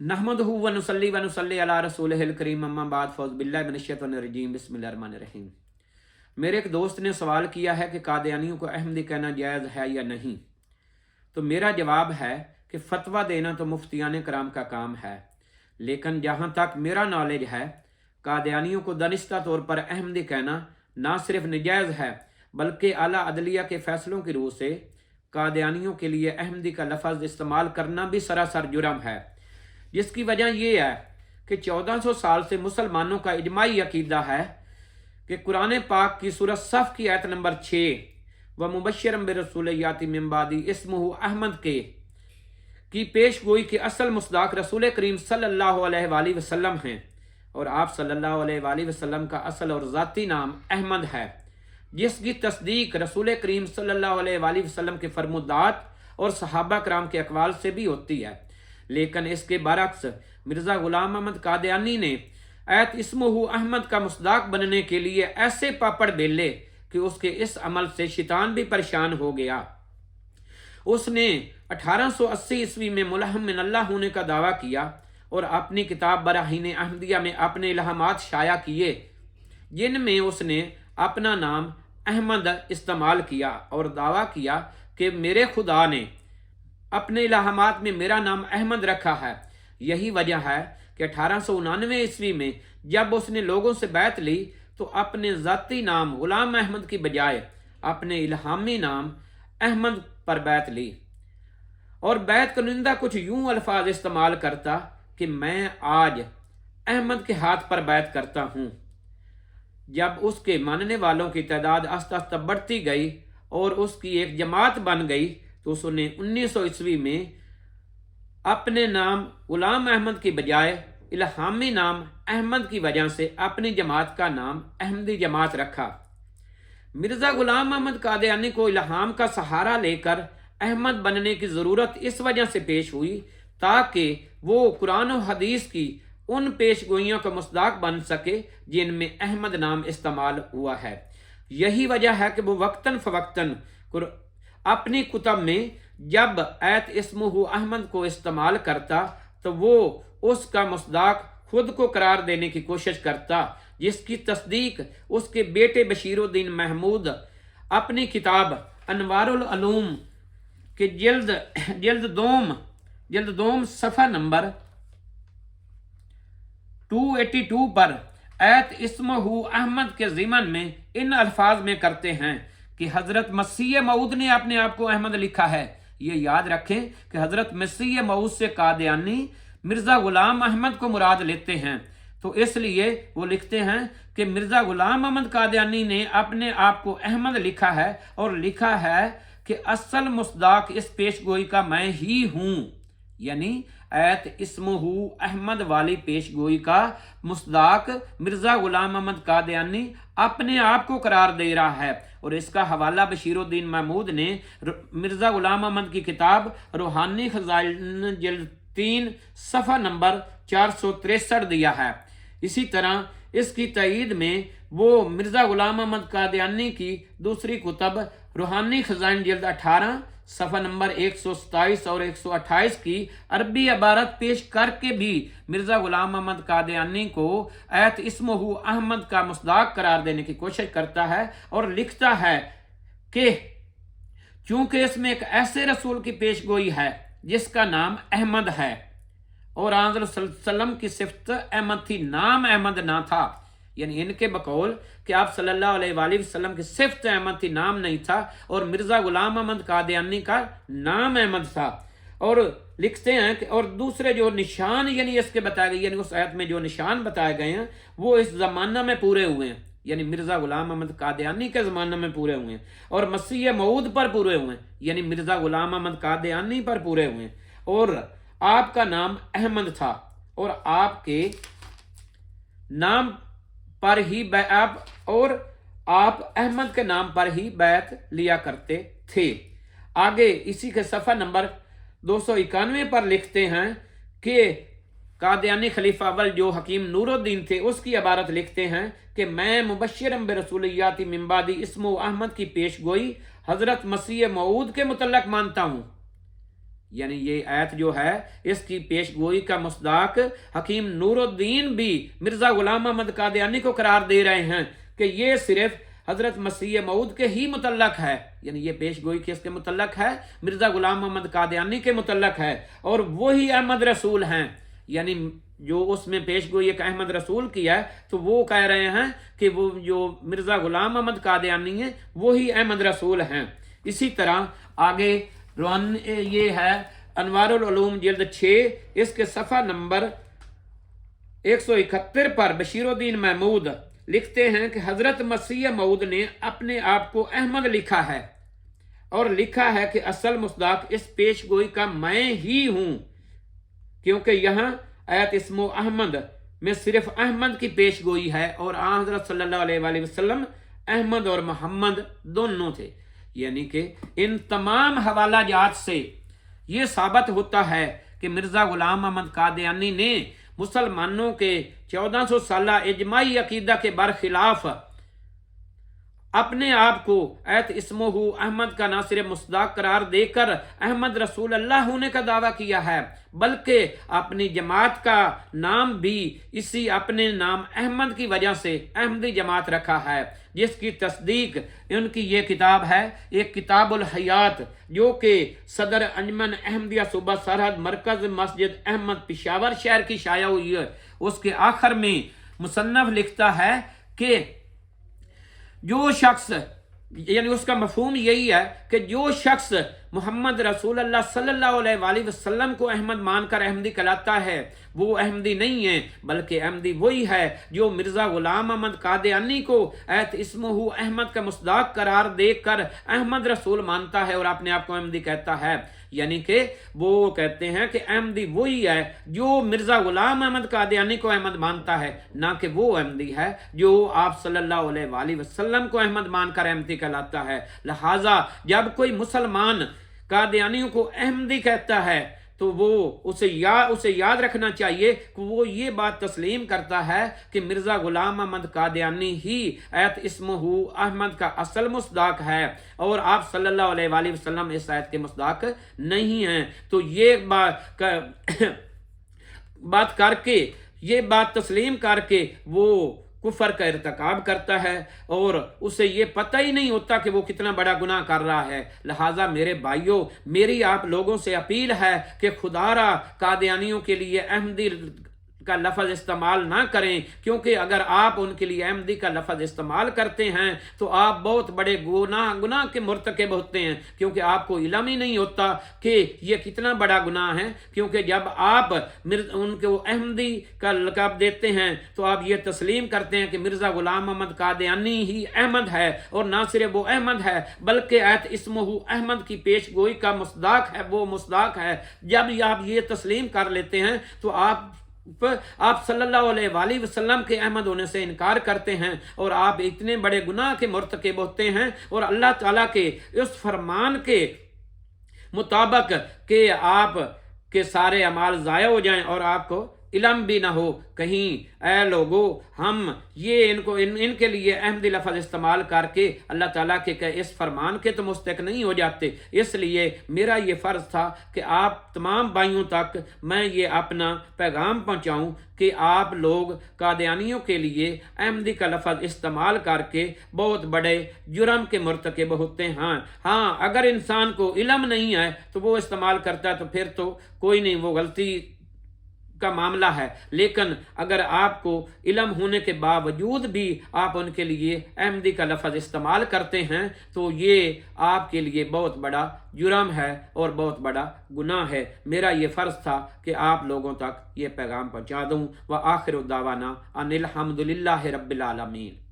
नहमदुहु व नुसल्ली अला रसूलिहिल करीम अम्मा बाद फौज बिल्लाहि मिनश्शैतानिर रजीम बिस्मिल्लाहिर रहमानिर रहीम। मेरे एक दोस्त ने सवाल किया है कि कादियानियों को अहमदी कहना जायज़ है या नहीं। तो मेरा जवाब है कि फतवा देना तो मुफ्तियान कराम का काम है, लेकिन जहाँ तक मेरा नॉलेज है कादियानियों को दानिस्ता तौर पर अहमदी कहना ना सिर्फ नाजायज़ है बल्कि आला अदलिया के फैसलों की रूह से कादियानियों के लिए अहमदी का लफ्ज़ इस्तेमाल करना भी सरासर जुर्म है, जिसकी वजह यह है कि 1400 साल से मुसलमानों का इजमाई अकीदा है कि कुरान पाक की सूरह सफ़ की आयत नंबर 6 व मुबश्शिरम बिरसूल याति मिन बादी इस्मुहु अहमद के की पेश गोई के असल मुस्दाक रसूल करीम सल्लल्लाहु अलैहि वसल्लम हैं, और आप सल्लल्लाहु अलैहि वसल्लम का असल और ज़ाती नाम अहमद है, जिसकी तस्दीक रसूल करीम सल्लल्लाहु अलैहि वसल्लम के फरमुदात और सहाबा कराम के अकवाल से भी होती है। लेकिन इसके बरक्स मिर्ज़ा ग़ुलाम अहमद कादियानी ने आयत इस्मुहु अहमद का मुस्दाक बनने के लिए ऐसे पापड़ बेले कि उसके इस अमल से शैतान भी परेशान हो गया। उसने 1880 ईस्वी में मुल्हम मिन अल्लाह होने का दावा किया और अपनी किताब बराहीन अहमदिया में अपने इल्हामात शाया किए, जिनमें उसने अपना नाम अहमद इस्तेमाल किया और दावा किया कि मेरे खुदा ने अपने इल्हामात में मेरा नाम अहमद रखा है। यही वजह है कि 1899 ईस्वी में जब उसने लोगों से बैत ली तो अपने ज़ाती नाम ग़ुलाम अहमद की बजाय अपने इल्हामी नाम अहमद पर बैत ली, और बैत कनुंदा कुछ यूं अल्फाज इस्तेमाल करता कि मैं आज अहमद के हाथ पर बैत करता हूँ। जब उसके मानने वालों की तादाद आस्ता आस्ता बढ़ती गई और उसकी एक जमात बन गई तो उसने 1900 ईस्वी में अपने नाम ग़ुलाम अहमद की बजाय इल्हामी नाम अहमद की वजह से अपनी जमात का नाम अहमदी जमात रखा। मिर्ज़ा ग़ुलाम अहमद कादियानी को इल्हाम का सहारा लेकर अहमद बनने की ज़रूरत इस वजह से पेश हुई ताकि वो कुरान और हदीस की उन पेशगोइयों का मुस्दाक बन सके जिनमें अहमद नाम इस्तेमाल हुआ है। यही वजह है कि वो वक्तन फ़वक्तन अपनी कुतब में जब आयत इस्मुहु अहमद को इस्तेमाल करता तो वो उसका मुस्दाक खुद को करार देने की कोशिश करता, जिसकी तस्दीक उसके बेटे बशीरुद्दीन महमूद अपनी किताब अनवारुल उलूम के जिल्द दोम सफ़ा नंबर 282 पर आयत इस्मुहु अहमद के ज़िमन में इन अल्फाज में करते हैं कि हज़रत मसीह मऊद ने अपने आप को अहमद लिखा है। ये याद रखें कि हज़रत मसीह मऊद से कादियानी मिर्ज़ा ग़ुलाम अहमद को मुराद लेते हैं, तो इसलिए वो लिखते हैं कि मिर्ज़ा ग़ुलाम अहमद कादियानी ने अपने आप को अहमद लिखा है और लिखा है कि असल मुस्दाक इस पेशगोई का मैं ही हूँ, यानी आयत इस्मुहु अहमद वाली पेशगोई का मुस्दाक मिर्ज़ा ग़ुलाम अहमद कादियानी अपने आप को करार दे रहा है। और इसका हवाला बशीरुद्दीन महमूद ने मिर्ज़ा ग़ुलाम अहमद की किताब रूहानी खज़ाइन जिल्द 3 सफ़ा नंबर 463 दिया है। इसी तरह इसकी तईद में वो मिर्ज़ा ग़ुलाम अहमद कादियानी की दूसरी कुतब रूहानी खज़ाइन जिल्द 18 सफ़ा नंबर 127 और 128 की अरबी इबारत पेश करके भी मिर्ज़ा ग़ुलाम अहमद कादियानी को आयत इस्मुहु अहमद का मुस्दाक करार देने की कोशिश करता है और लिखता है कि चूंकि इसमें एक ऐसे रसूल की पेशगोई है जिसका नाम अहमद है और आज़ सल्लम की सिफत अहमद थी, नाम अहमद ना था, यानी इनके बकौल कि आप सल्लल्लाहु अलैहि वसल्लम की सिफत अहमद थी, नाम नहीं था, और मिर्ज़ा ग़ुलाम अहमद कादियानी का नाम अहमद था। और लिखते हैं कि और दूसरे जो निशान यानी इसके बताए गए, यानी उस आयत में जो निशान बताए गए हैं वो इस ज़माना में पूरे हुए हैं, यानी मिर्ज़ा ग़ुलाम अहमद कादियानी के ज़माने में पूरे हुए हैं, और मसीह मऊद पर पूरे हुए हैं, यानी मिर्ज़ा ग़ुलाम अहमद कादियानी पर पूरे हुए हैं। और आपका नाम अहमद था और आपके नाम पर ही आप अहमद के नाम पर ही बैत लिया करते थे। आगे इसी के सफ़ा नंबर 291 पर लिखते हैं कि कादियानी खलीफा अव्वल जो हकीम नूरुद्दीन थे उसकी इबारत लिखते हैं कि मैं मुबश्शिरम बिरसूलियाति मिन बादी इस्मुहु अहमद की पेशगोई हज़रत मसीह मऊद के मुतल्लक मानता हूँ। यानी ये आयत जो है इसकी पेशगोई का मुस्दाक हकीम नूरुद्दीन भी मिर्ज़ा गुलाम अहमद कादियानी को करार दे रहे हैं कि ये सिर्फ हज़रत मसीह मऊद के ही मुतल्लक है। यानी ये पेशगोई किसके मुतल्लक है? मिर्ज़ा गुलाम अहमद कादियानी के मुतल्लक है, और वही अहमद रसूल हैं। यानी जो उसमें पेशगोई एक अहमद रसूल की है, तो वो कह रहे हैं कि वो जो मिर्ज़ा गुलाम अहमद कादियानी है वही अहमद रसूल हैं। इसी तरह आगे ये है अनवारुल उलूम जिल्द 6, इसके सफ़ा नंबर 171 पर बशीरुद्दीन महमूद लिखते हैं कि हज़रत मसीह मऊद ने अपने आप को अहमद लिखा है, और लिखा है कि असल मुस्दाक इस पेशगोई का मैं ही हूँ, क्योंकि यहाँ आयत इस्मो अहमद में सिर्फ अहमद की पेशगोई है, और हज़रत सल्लल्लाहु अलैहि वसल्लम अहमद और मोहम्मद दोनों थे। यानी कि इन तमाम हवाला जात से ये साबित होता है कि मिर्ज़ा गुलाम अहमद कादियानी ने मुसलमानों के 1400 साल इजमाई अकीदा के बरखिलाफ अपने आप को ऐत इस्मोहु अहमद का ना सिर्फ मुस्दाक करार देकर अहमद रसूल अल्लाह होने का दावा किया है, बल्कि अपनी जमात का नाम भी इसी अपने नाम अहमद की वजह से अहमदी जमात रखा है, जिसकी तस्दीक उनकी ये किताब है, एक किताबुल हयात, जो कि सदर अंजमन अहमदिया सूबा सरहद मरकज मस्जिद अहमद पेशावर शहर की शाया हुई है। उसके आखिर में मुसन्नफ लिखता है कि जो शख्स, यानी उसका मफहूम यही है कि जो शख्स मोहम्मद रसूल अल्लाह सल्लल्लाहु अलैहि वसल्लम को अहमद मानकर अहमदी कहलाता है, वो अहमदी नहीं है, बल्कि अहमदी वही है जो मिर्ज़ा गुलाम अहमद कादियानी को ऐत इस्मुहु अहमद का मुस्दाक करार देकर अहमद रसूल मानता है और अपने आप को अहमदी कहता है। यानी कि वो कहते हैं कि अहमदी वही है जो मिर्ज़ा गुलाम अहमद कादियानी को अहमद मानता है, ना कि वो अहमदी है जो आप सल्लल्लाहु अलैहि वसल्लम को अहमद मानकर अहमदी कहलाता है। लिहाजा जब कोई मुसलमान कादियानियों को अहमदी कहता है तो वो उसे याद रखना चाहिए कि वो ये बात तस्लीम करता है कि मिर्ज़ा गुलाम अहमद कादियानी ही ऐत इस्मुहु अहमद का असल मुस्दाक है और आप सल्लल्लाहु अलैहि वसल्लम इस आयत के मुस्दाक नहीं हैं। तो ये बात करके, ये बात तस्लीम करके वो कुफर का इर्तिकाब करता है और उसे ये पता ही नहीं होता कि वो कितना बड़ा गुनाह कर रहा है। लिहाजा मेरे भाइयों, मेरी आप लोगों से अपील है कि खुदारा कादियानियों के लिए अहमदी का लफ्ज़ इस्तेमाल ना करें, क्योंकि अगर आप उनके लिए अहमदी का लफ्ज़ इस्तेमाल करते हैं तो आप बहुत बड़े गुनाह के मुर्तकिब होते हैं, क्योंकि आपको इल्म ही नहीं होता कि ये कितना बड़ा गुनाह है। क्योंकि जब आप उनको अहमदी का लक़ब देते हैं तो आप ये तस्लीम करते हैं कि मिर्ज़ा गुलाम अहमद कादियानी ही अहमद है, और ना सिर्फ वो अहमद है बल्कि ऐत इस्मुहु अहमद की पेशगोई का मुस्दाक है, वो मुस्दाक है। जब आप ये तस्लीम कर लेते हैं तो आप सल्लल्लाहु अलैहि वसल्लम के अहमद होने से इनकार करते हैं और आप इतने बड़े गुनाह के मुर्तकिब होते हैं और अल्लाह ताला के उस फरमान के मुताबिक कि आप के सारे अमाल ज़ाया हो जाएं और आपको इल्म भी ना हो। कहीं ऐ लोगो हम ये इनके लिए अहमदी लफ्ज़ इस्तेमाल करके अल्लाह ताला के इस फरमान के तो मुस्तक नहीं हो जाते। इसलिए मेरा ये फ़र्ज़ था कि आप तमाम भाइयों तक मैं ये अपना पैगाम पहुँचाऊँ कि आप लोग कादियानियों के लिए अहमदी का लफ्ज़ इस्तेमाल करके बहुत बड़े जुर्म के मुर्तकिब होते हैं। हाँ, अगर इंसान को इल्म नहीं है तो वो इस्तेमाल करता है तो फिर तो कोई नहीं, वो गलती का मामला है। लेकिन अगर आपको इल्म होने के बावजूद भी आप उनके लिए अहमदी का लफ्ज़ इस्तेमाल करते हैं तो ये आपके लिए बहुत बड़ा जुर्म है और बहुत बड़ा गुनाह है। मेरा ये फ़र्ज़ था कि आप लोगों तक ये पैगाम पहुँचा दूँ। व आखिर दावाना अनिल हम्दुलिल्लाहि रब्बिल आलमीन।